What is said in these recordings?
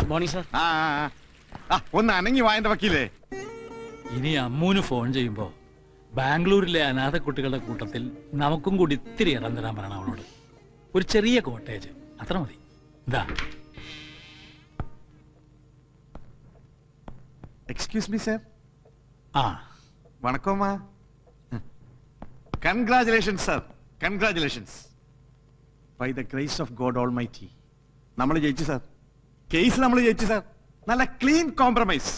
Morning sir. ഒന്ന് അനങ്ങി വായന്റെ വക്കീലേ. ഇനി അമ്മൂന് ഫോൺ ചെയ്യുമ്പോ ബാംഗ്ലൂരിലെ അനാഥ കുട്ടികളുടെ കൂട്ടത്തിൽ നമുക്കും കൂടി ഇത്തിരി ഇടം തരാൻ പറയണം അവളോട്. ഒരു ചെറിയ കോട്ടേജ് അത്ര മതി. എന്താ? Excuse me sir. വണക്കമ്മ. Congratulations sir, congratulations. By the grace of God almighty നമ്മൾ ജയിച്ചു സാർ. കേസ് നമ്മൾ ജയിച്ചു സാർ. നല്ല ക്ലീൻ കോംപ്രമൈസ്.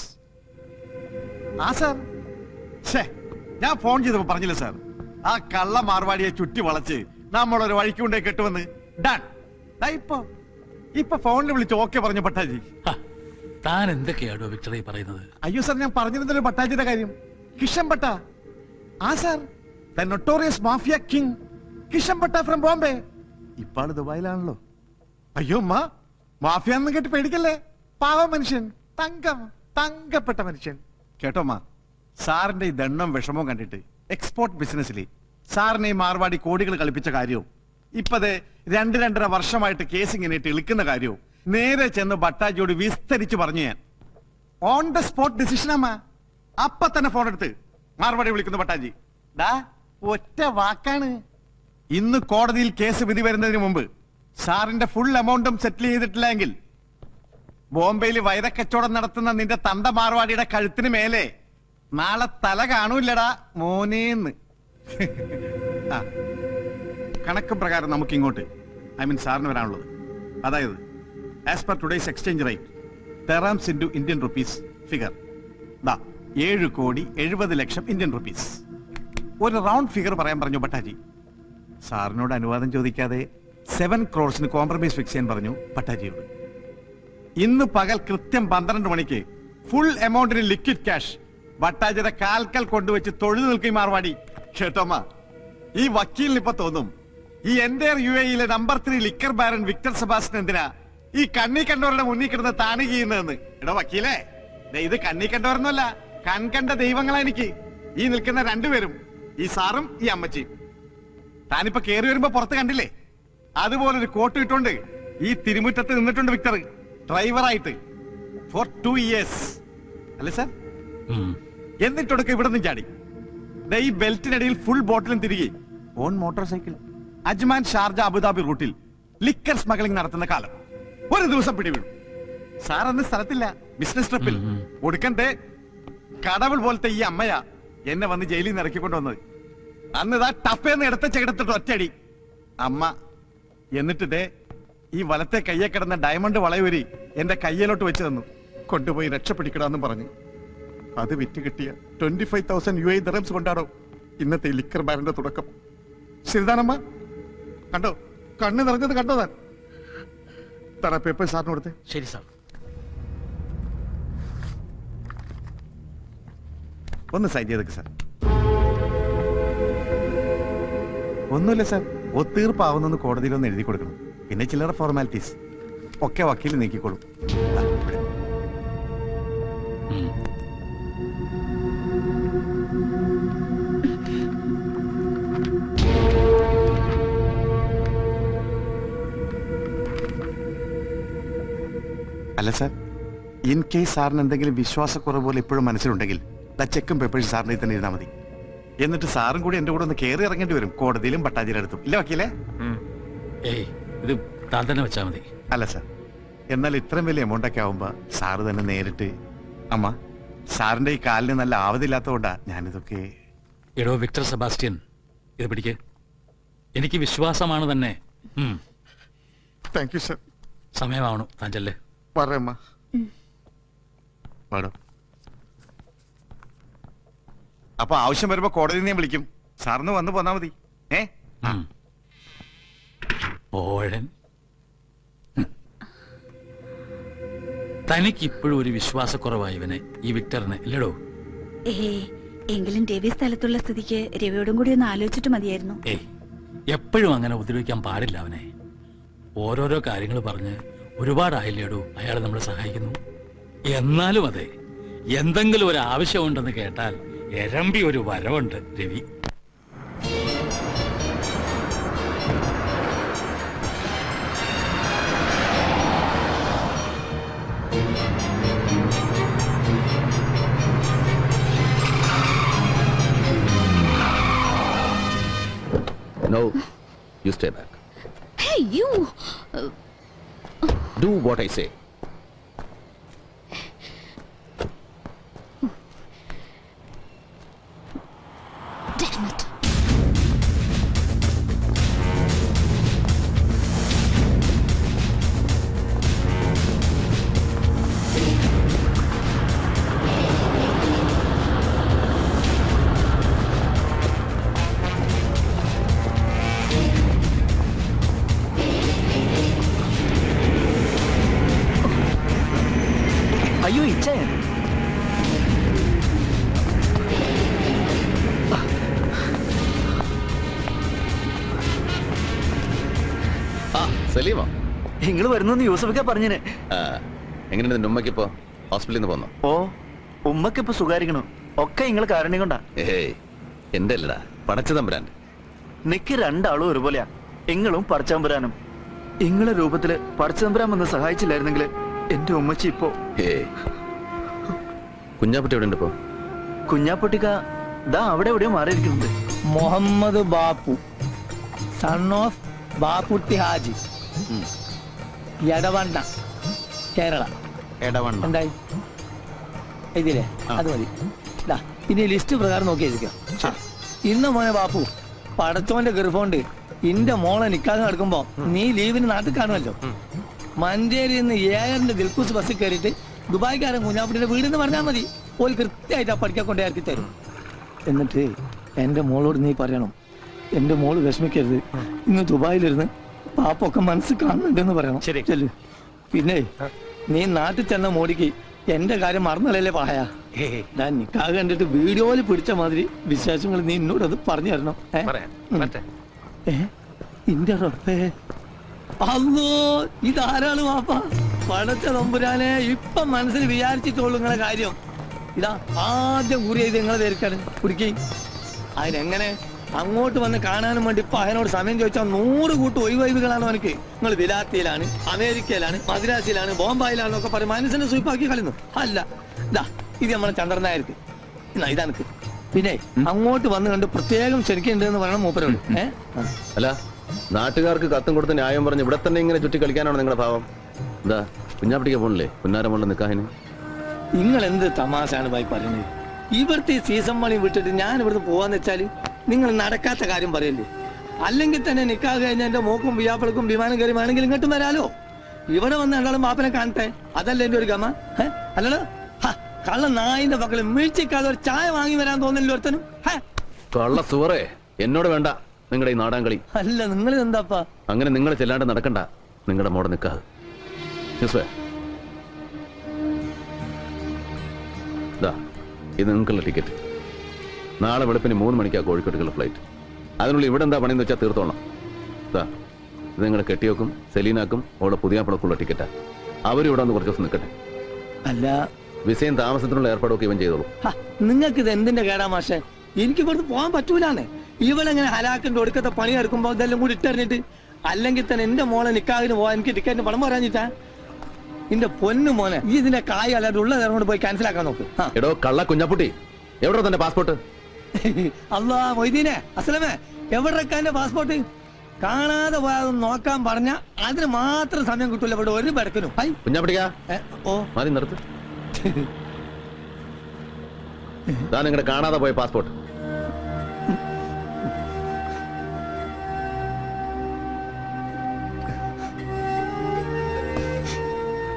സാർ, ഞാൻ ഫോൺ ചെയ്തപ്പോ പറഞ്ഞില്ല സാർ, ആ കള്ള മാർവാടിയെ ചുറ്റി വളച്ച് നമ്മളൊരു വഴിക്ക് കൊണ്ടേ കെട്ടുവന്ന്. ഡൺ. ഇപ്പൊ ഫോണിൽ വിളിച്ച് ഓക്കെ പറഞ്ഞു പട്ടാജി. താൻ എന്തൊക്കെയാണോ വിക്ടറി പറയുന്നത്? അയ്യോ സാർ, ഞാൻ പറഞ്ഞിരുന്നല്ലോ പട്ടാജിയുടെ കാര്യം. Kishan Bhatta. Sir, the notorious mafia king Kishan Bhatta from Bombay. ഇപ്പാള് ദുബായിലാണല്ലോ. അയ്യോ മാഫിയ എന്ന് കേട്ട് പേടിക്കല്ലേ. പാവ മനുഷ്യൻ, തങ്കപ്പെട്ട മനുഷ്യൻ. കേട്ടോ സാറിന്റെ ഈ ദണ്ണം വിഷമവും കണ്ടിട്ട് എക്സ്പോർട്ട് ബിസിനസ്സിൽ സാറിനെ ഈ മാർവാടി കോടികൾ കളിപ്പിച്ച കാര്യവും ഇപ്പതേ 2-2.5 വർഷമായിട്ട് കേസ് ഇങ്ങനെ ഇളിക്കുന്ന കാര്യവും നേരെ ചെന്ന് ഭട്ടാജിയോട് വിസ്തരിച്ച് പറഞ്ഞു. ഞാൻ ഓൺ ദ സ്പോട്ട് ഡിസിഷൻ അപ്പൊ തന്നെ ഫോൺ എടുത്ത് മാർവാടി വിളിക്കുന്നു ഭട്ടാജി. ഒറ്റ വാക്കാണ്. ഇന്ന് കോടതിയിൽ കേസ് വിധി വരുന്നതിന് മുമ്പ് സാറിന്റെ ഫുൾ എമൗണ്ടും സെറ്റിൽ ചെയ്തിട്ടില്ലെങ്കിൽ ബോംബെയിൽ വൈരക്കച്ചവടം നടത്തുന്ന നിന്റെ തന്ത മാർവാടിയുടെ കഴുത്തിന് മേലെ നാളെ തല കാണൂല്ലടാ മോനേന്ന്. കണക്ക് പ്രകാരം നമുക്ക് ഇങ്ങോട്ട് സാറിന് വരാനുള്ളത്, അതായത് as per today's exchange rate dirhams into Indian rupees figure 7,70,00,000 Indian rupees. ഒരു റൗണ്ട് ഫിഗർ പറയാൻ പറഞ്ഞു ഭട്ടാജി. സാറിനോട് അനുവാദം ചോദിക്കാതെ 7 crores കോംപ്രമൈസ് ഫിക്സ് ചെയ്യാൻ പറഞ്ഞു ഭട്ടാജിയോട്. ഇന്ന് പകൽ കൃത്യം 12 മണിക്ക് ഫുൾ എമൗണ്ടിന് ലിക്വിഡ് ക്യാഷ് ഭട്ടാജിയുടെ കാൽക്കൽ കൊണ്ടുവച്ച് തൊഴുതു നിൽക്കും മാർവാടി. കേട്ടോമ്മ, ഈ വക്കീലിന് ഇപ്പൊ തോന്നും ഈ എന്റെ UAE number 3 liquor baron Victor Sebastian എന്തിനാ ഈ കണ്ണി കണ്ടവരുടെ മുന്നിൽ കിടന്ന് താണി ചെയ്യുന്നതെന്ന്. എടോ വക്കീലേ, ഇത് കണ്ണി കണ്ടവരൊന്നുമല്ല, കൺകണ്ട ദൈവങ്ങളാ എനിക്ക് ഈ നിൽക്കുന്ന രണ്ടുപേരും, ഈ സാറും ഈ അമ്മച്ചിയും. താനിപ്പോ കേറി വരുമ്പോ പുറത്ത് കണ്ടില്ലേ, അതുപോലൊരു കോട്ട് ഇട്ടോണ്ട് ഈ തിരുമുറ്റത്ത് നിന്നിട്ടുണ്ട് വിക്ടർ ഡ്രൈവറായിട്ട് ഫോർ 2 years അല്ലേ സാർ? എന്നിട്ടൊടുക്ക ഇവിടെ നിന്ന് ചാടി ഈ ബെൽറ്റിനിടയിൽ ഫുൾ ബോട്ടിലും തിരികെ on motor cycle Ajman Sharjah Abu Dhabi റൂട്ടിൽ ലിക്കർ സ്മഗ്ലിംഗ് നടത്തുന്ന കാലം ഒരു ദിവസം പിടിവിടും. സാർ അന്ന് സ്ഥലത്തില്ല, ബിസിനസ് ട്രിപ്പിൽ. ഒടുക്കന്റെ കടവൾ പോലത്തെ ഈ അമ്മയാ എന്നെ വന്ന് ജയിലിൽ നിന്ന് ഇറക്കിക്കൊണ്ടുവന്നത്. അന്ന് ഇതാ ടപ്പേന്ന് എടുത്ത ചെകിടത്തിട്ട് ഒറ്റയടി അമ്മ. എന്നിട്ട് ഈ വലത്തെ കയ്യെ കിടന്ന ഡയമണ്ട് വളയൂരി എന്റെ കയ്യിലോട്ട് വെച്ച് തന്നു. കൊണ്ടുപോയി രക്ഷപ്പെടിക്കടാന്നും പറഞ്ഞു. അത് വിറ്റ് കിട്ടിയ 25,000 UAE dirhams കൊണ്ടാണോ ഇന്നത്തെ ലിക്കർ ബാരന്റെ തുടക്കം. ശരിതാനമ്മ, കണ്ടോ? കണ്ണ് നിറഞ്ഞത് കണ്ടോ? താൻ പേപ്പർ സാറിന് കൊടുത്തേ. ശരി സാർ. ഒന്ന് സൈൻ ചെയ്തേക്ക് സാർ. ഒന്നുമില്ല സാർ, ഒത്തീർപ്പാവുന്നെന്ന് കോടതിയിലൊന്ന് എഴുതി കൊടുക്കണം. പിന്നെ ചില്ലറ ഫോർമാലിറ്റീസ് ഒക്കെ വക്കീൽ നീക്കിക്കോളും. അല്ല സാർ, ഇൻ കേസ് സാറിന് എന്തെങ്കിലും വിശ്വാസക്കുറവ് പോലെ ഇപ്പോഴും മനസ്സിലുണ്ടെങ്കിൽ ചെക്കും പേപ്പേഴ്സ് സാറിനെ തന്നെ എഴുതാൽ മതി. എന്നിട്ട് സാറും കൂടി എന്റെ കൂടെ ഒന്ന് കയറി ഇറങ്ങേണ്ടി വരും കോടതിയിലും ഭട്ടാജിയുടെ അടുത്തും. ഇല്ല വക്കീലേ? ഇത് താൻ തന്നെ വെച്ചാൽ മതി. അല്ല സാർ, എന്നാൽ ഇത്രയും വലിയ എമൗണ്ട് ഒക്കെ ആവുമ്പോ സാറ് തന്നെ നേരിട്ട്. അമ്മ, സാറിന്റെ ഈ കാലിന് നല്ല ആവതില്ലാത്തതുകൊണ്ടാ ഞാനിതൊക്കെ. എടോ വിക്ടർ സെബാസ്റ്റ്യൻ, ഇത് പിടിക്ക്. എനിക്ക് വിശ്വാസമാണ് തന്നെ. Thank you sir. സമയമാവണു, താൻ ചെല്ലേ. പറയമ്മ. അപ്പൊ ആവശ്യം വരുമ്പോ കോടതി ഞാൻ വിളിക്കും. സാറിന് വന്ന് പോന്നാ മതി. ഓഴൻ, തനിക്ക് ഇപ്പോഴും ഒരു വിശ്വാസക്കുറവായി ഇവനെ, ഈ വിക്ടറിനെ, ഇല്ലടോ? എങ്കിലും രവി സ്ഥലത്തുള്ള സ്ഥിതിക്ക് രവിയോടും കൂടി ഒന്ന് ആലോചിച്ചിട്ട് മതിയായിരുന്നു. എപ്പോഴും അങ്ങനെ ഉപദ്രവിക്കാൻ പാടില്ല അവനെ. ഓരോരോ കാര്യങ്ങൾ പറഞ്ഞ് ഒരുപാടായില്ലേടോ അയാൾ നമ്മളെ സഹായിക്കുന്നു. എന്നാലും അതെ, എന്തെങ്കിലും ഒരു ആവശ്യമുണ്ടെന്ന് കേട്ടാൽ എരമ്പി ഒരു വരവുണ്ട് Ravi. No, you stay back. Hey, you! Do what I say. Damn it! അയ്യോ ഇച്ചയൻ സലീമോ? നിങ്ങൾ വരുന്നു യൂസഫൊക്കെ പറഞ്ഞിന്. എങ്ങനെയുണ്ട് നിന്റെ ഉമ്മയ്ക്കിപ്പോ? ഹോസ്പിറ്റലിൽ നിന്ന് പോന്നോ? ഓ ഉമ്മക്ക് ഇപ്പൊ സുഖാരിക്കണു. ഒക്കെ നിങ്ങൾ കാരണം കൊണ്ടാ. ഏയ് എന്റെ അല്ലടാ, പടച്ചതമ്പുരാന്റെ. നിക്ക് രണ്ടാളും ഒരുപോലെയാ. എങ്ങളും പടച്ചതമ്പുരാനും. ഇങ്ങളെ രൂപത്തില് പടച്ചതമ്പുരാൻ വന്ന് സഹായിച്ചില്ലായിരുന്നെങ്കിൽ എന്റെ ഉമ്മച്ചി ഇപ്പോ. ഏയ് കുഞ്ഞാപ്പട്ടി എവിടെ ഉണ്ട് ഇപ്പോ? കുഞ്ഞാപ്പൊട്ടിക്ക ദാ അവിടെ എവിടെയോ മാറിയിരിക്കുന്നുണ്ട്. Muhammad Bappu, son of Bapputty Haji, Edavanna, Kerala. ഇടവണ്ണ. എന്തായി ഇതില്ലേ? അത് മതി. ദാ, ഇനി ലിസ്റ്റ് പ്രകാരം നോക്കി എഴുതിക്കാം. ഇന്ന് മോനെ ബാപ്പു, പടച്ചോന്റെ ഗർഭമുണ്ട് ഇന്റെ മോളെ നിക്കാതെ നടക്കുമ്പോ നീ ലീവിന് നാട്ടിൽ കാണുമല്ലോ. മഞ്ചേരിയിൽ നിന്ന് 7 ദിൽക്കൂസ് ബസ്സിൽ കയറിയിട്ട് ദുബായ്ക്കാരൻ കുഞ്ഞാപ്പിന്റെ വീടെന്ന് പറഞ്ഞാൽ മതി. ഓൽ കൃത്യമായിട്ട് ആ പഠിക്കാൻ കൊണ്ടേ ഇറക്കി തരും. എന്നിട്ട് എന്റെ മോളോട് നീ പറയണം, എന്റെ മോള് വിഷമിക്കരുത്, ഇന്ന് ദുബായിലിരുന്ന് പാപ്പൊക്കെ മനസ്സ് കാണുന്നുണ്ടെന്ന് പറയണം. ചെല്ലു. പിന്നെ നീ നാട്ടിൽ ചെന്ന മോടിക്ക് എന്റെ കാര്യം മറന്നല്ലേ പറയാ. ഞാൻ നിക്കാതെ കണ്ടിട്ട് വീഡിയോയിൽ പിടിച്ച മാതിരി വിശേഷങ്ങൾ നീ എന്നോട് അത് പറഞ്ഞു തരണം. ഇന്റെ റബ്ബേ, അല്ലോ ഇതാരാണ് വാപ്പ? പടച്ച തമ്പുരാനെ, ഇപ്പൊ മനസ്സിൽ വിചാരിച്ചിട്ടുള്ളൂ നിങ്ങളെ കാര്യം. ഇതാ ആദ്യം കുറി ചെയ്ത് നിങ്ങളെ ധരിക്കാണ് കുടിക്കി. അതിനെങ്ങനെ അങ്ങോട്ട് വന്ന് കാണാനും വേണ്ടി ഇപ്പൊ അതിനോട് സമയം ചോദിച്ചാൽ 100 കൂട്ട് ഒഴിവൈവുകളാണ് അവനക്ക്. നിങ്ങൾ വിലാത്തിയിലാണ്, അമേരിക്കയിലാണ്, മദ്രാസിലാണ്, ബോംബായിലാണെന്നൊക്കെ പറയും മനസ്സിനെ സ്വീപ്പാക്കി കളയുന്നു. അല്ല, ഇതാ ഇത് നമ്മളെ ചന്ദ്രനായർക്ക്. എന്നാ ഇതാനക്ക്. പിന്നെ അങ്ങോട്ട് വന്ന് കണ്ട് പ്രത്യേകം ക്ഷണിക്കുന്നുണ്ടെന്ന് പറയണം മൂപ്പരോട്. അല്ല, നാട്ടുകാർക്ക് കത്തും കൊടുത്ത് ന്യായം പറഞ്ഞ് ഇവിടെ തന്നെ ഇങ്ങനെ ചുറ്റി കളിക്കാനാണ് നിങ്ങളുടെ ഭാവം? എന്താ കുഞ്ഞാപ്പിടിക്ക് പോണില്ലേ പുന്നാരമുള്ള നിക്കാഹിന്? നിങ്ങൾ എന്ത് തമാശാണ് ഭായി പറയുന്നത്? ഇവിടുത്തെ ഈ സീസൺ പണി വിട്ടിട്ട് ഞാൻ ഇവിടുന്ന് പോവാന്ന് വെച്ചാല് നിങ്ങൾ നടക്കാത്ത കാര്യം പറയല്ലേ? അല്ലെങ്കിൽ തന്നെ നിക്കാഹ് കഴിഞ്ഞ എന്റെ മോക്കും വിയാപ്പൾക്കും വിമാനം കയറി വേണമെങ്കിൽ ഇങ്ങോട്ടും വരാലോ. ഇവിടെ വന്ന് രണ്ടാളും ബാപ്പനെ കാണട്ടെ, അതല്ലേ എന്റെ ഒരു ഗമ? അല്ലല്ലോ, കള്ള നായിന്റെ പക്കല് വീഴ്ചക്കാതെ ഒരു ചായ വാങ്ങി വരാൻ തോന്നില്ല ഒരുത്തനും. കള്ള സുവറേ, എന്നോട് വേണ്ട നിങ്ങളുടെ ഈ നാടാൻ കളി. അല്ല, നിങ്ങൾ എന്താപ്പാ അങ്ങനെ നിങ്ങൾ ചെല്ലാണ്ട് നടക്കണ്ട നിങ്ങളുടെ മോടെ നിക്കാഹ്. ഇത് നിങ്ങൾക്കുള്ള ടിക്കറ്റ്. നാളെ വെളുപ്പിന് 3 മണിക്കാണ് കോഴിക്കോട്ടേക്കുള്ള ഫ്ലൈറ്റ്. അതിനുള്ളിൽ ഇവിടെ എന്താ പണിയെന്ന് വെച്ചാൽ തീർത്തോളാം. ഇത് നിങ്ങളുടെ കെട്ടിയോക്കും സെലീനാക്കും അവളുടെ പുതിയ പടക്കുള്ള ടിക്കറ്റാ. അവരും ഇവിടെ ഒന്ന് കുറച്ച് ദിവസം നിൽക്കട്ടെ. അല്ല, വിസയും താമസത്തിനുള്ള ഏർപ്പാടൊക്കെ ഇവൻ ചെയ്തോളൂ. നിങ്ങൾക്ക് ഇത് എന്തിന്റെ കേടാ മാഷെ? എനിക്ക് ഇവിടുന്ന് പോകാൻ പറ്റൂലാന്ന്. ഇവളെങ്ങനെ ഹലാക്കിന്റെ ഒടുക്കത്തെ പണി എടുക്കുമ്പോ ഇതെല്ലാം കൂടി ഇട്ടെറിഞ്ഞിട്ട്, അല്ലെങ്കിൽ തന്നെ എന്റെ മോളെ നിക്കാഹിന് പോവാൻ എനിക്ക് ടിക്കറ്റിന് പണം പറയാഞ്ഞിട്ടാ? എന്റെ പൊന്നു മോനെ, ഈ ഇതിന്റെ കായ് അല്ലാതെ ഉള്ള നേരം കൊണ്ട് പോയി ക്യാൻസൽ ആക്കാൻ നോക്ക്. എടോ കള്ള കുഞ്ഞാപ്പുട്ടി, എവിടെ തന്റെ പാസ്പോർട്ട്? അല്ലാ മൊയ്തീനെ, അസ്ലമേ, എവിടെ എന്റെ പാസ്പോർട്ട്? കാണാതെ പോയാൽ നോക്കാൻ പറഞ്ഞ അതിന് മാത്രം സമയം കിട്ടൂല ഇവിടെ ഒരു പെടക്കിനും. കുഞ്ഞാപ്പടിക്കാ, ഓ മതി നിർത്ത്. നിങ്ങളുടെ കാണാതെ പോയ പാസ്പോർട്ട്.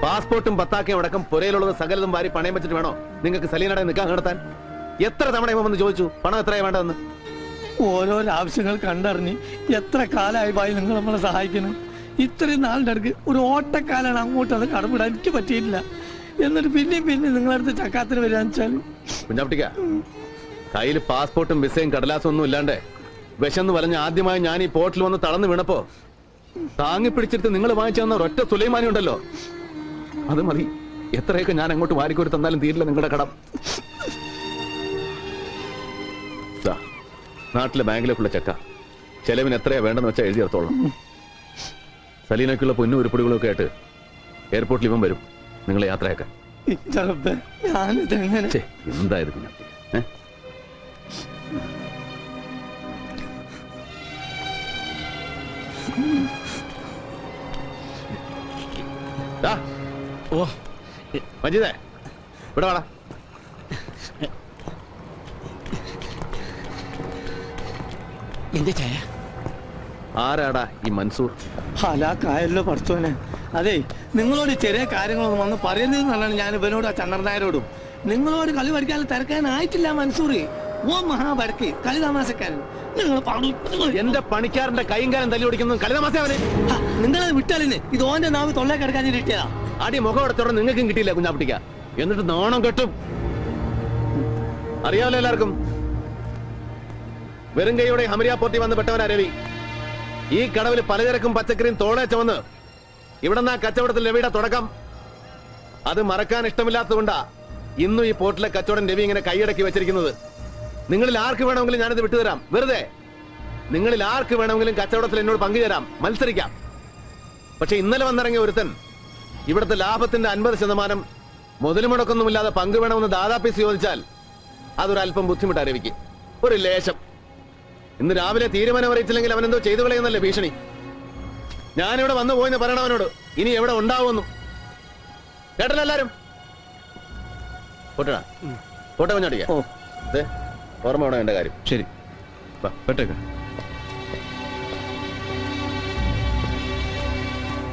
പാസ്പോർട്ടും പത്താക്കയും അടക്കം പുരയിലുള്ളത് സകലതും വാരി പണയം വെച്ചിട്ട് വേണോ നിങ്ങൾക്ക് സലീനയുടെ നിൽക്കാൻ നടത്താൻ? എത്ര തവണ വന്ന് ചോദിച്ചു പണം എത്രയാ വേണ്ടതെന്ന്? ഓരോരോ ആവശ്യങ്ങൾ കണ്ടറിഞ്ഞ് എത്ര കാലമായി ഭായി നിങ്ങൾ നമ്മളെ സഹായിക്കുന്നു. ഇത്രയും നാളിന്റെ അടുക്ക് ഒരു ഓട്ടക്കാലാണ് അങ്ങോട്ട് അത് കടമിടാൻ എനിക്ക് പറ്റിയിട്ടില്ല. എന്നിട്ട് പിന്നെയും നിങ്ങളടുത്ത് ചക്കാത്തിന് വരാന്ന് വെച്ചാൽ കുഞ്ഞാപ്പിട്ടിക്ക, കയ്യിൽ പാസ്പോർട്ടും വിസയും കടലാസും ഒന്നും ഇല്ലാണ്ട് വിശന്ന് വലഞ്ഞ് ആദ്യമായി ഞാൻ ഈ പോർട്ടിൽ വന്ന് തളർന്നു വീണപ്പോ താങ്ങി പിടിച്ചെടുത്ത് നിങ്ങൾ വാങ്ങിച്ചു തന്ന ഒരൊറ്റ സുലൈമാനി ഉണ്ടല്ലോ, അത് മതി. എത്രയൊക്കെ ഞാൻ അങ്ങോട്ട് വാരിക്കോരി തന്നാലും തീരില്ല നിങ്ങളുടെ കടം. നാട്ടിലെ ബാങ്കിലേക്കുള്ള ചെക്ക ചെലവിന് എത്രയാ വേണ്ടെന്ന് വെച്ചാൽ എഴുതി ചേർത്തോളാം. സലീനയ്ക്കുള്ള പൊന്നും ഉരുപ്പടികളൊക്കെ ആയിട്ട് എയർപോർട്ടിൽ ഇവൻ വരും നിങ്ങളെ യാത്രയാക്കാൻ. എന്തായിരുന്നു ദാ, ഓ മജീദേ ഇവിടെ വാടാ. എന്താ ചായ? ആരാടാ ഈ മൻസൂർ? ഹലാക്കായല്ലോ പഠിച്ചോനെ. അതെ, നിങ്ങളോട് ചെറിയ കാര്യങ്ങളൊന്നും വന്ന് പറയുന്നതെന്നാണ് ഞാൻ ഇവനോട് ആ ചന്ദ്രനായരോടും. നിങ്ങളോട് കളി പഠിക്കാൻ തിരക്കാനായിട്ടില്ല മൻസൂർ. ഓ മഹാപടക്ക് കളി താമസക്കാരൻ. നിങ്ങൾ എന്റെ പണിക്കാരന്റെ കൈയും കാലം തല്ലി ഓടിക്കുന്നു കളിതമാസ അവന്. നിങ്ങളത് വിട്ടാലിന് ഇത് ഓന്റെ നാവ് തൊള്ളേ കിടക്കാൻ കിട്ടിയതാ. അടി മുഖം എടുത്തോടെ നിങ്ങൾക്കും കിട്ടിയില്ല കുഞ്ഞാപ്പിട്ടിക്ക. എന്നിട്ട് നാണം കെട്ടും. അറിയാമല്ലോ എല്ലാവർക്കും. വെറും കൈയോടെ ഹമരിയ പോർട്ടി വന്ന് പെട്ടവനാ രവി. ഈ കടവിൽ പലചരക്കും പച്ചക്കറിയും തോളെ ചുമന്ന് ഇവിടെന്നാ കച്ചവടത്തിൽ രവിയുടെ തുടക്കം. അത് മറക്കാൻ ഇഷ്ടമില്ലാത്തതുകൊണ്ടാ ഇന്നും ഈ പോർട്ടിലെ കച്ചവടം രവി ഇങ്ങനെ കൈയടക്കി വെച്ചിരിക്കുന്നത്. നിങ്ങളിൽ ആർക്ക് വേണമെങ്കിലും ഞാനിത് വിട്ടുതരാം. വെറുതെ നിങ്ങളിൽ ആർക്ക് വേണമെങ്കിലും കച്ചവടത്തിൽ എന്നോട് പങ്കുചേരാം, മത്സരിക്കാം. പക്ഷെ ഇന്നലെ വന്നിറങ്ങിയ ഒരുത്തൻ ഇവിടുത്തെ ലാഭത്തിന്റെ 50% മുതൽ മുടക്കൊന്നുമില്ലാതെ പങ്കുവേണമെന്ന് ദാദാപ്പീസ് ചോദിച്ചാൽ അതൊരല്പം ബുദ്ധിമുട്ടാ രവിക്ക്. ഒരു ലേശം. ഇന്ന് രാവിലെ തീരുമാനം അറിയിച്ചില്ലെങ്കിൽ അവനെന്തോ ചെയ്തു കളയുന്നല്ലേ ഭീഷണി. ഞാനിവിടെ വന്നു പോയെന്ന് പറയണവനോട് ഇനി എവിടെ ഉണ്ടാവുമെന്നും. കേട്ടല്ലോ എല്ലാരും? പോട്ടടാ, പോട്ടെ കുഞ്ഞാട്ടിക്ക. ഓർമ്മ വേണം എന്റെ കാര്യം. ശരി, പെട്ടേക്ക.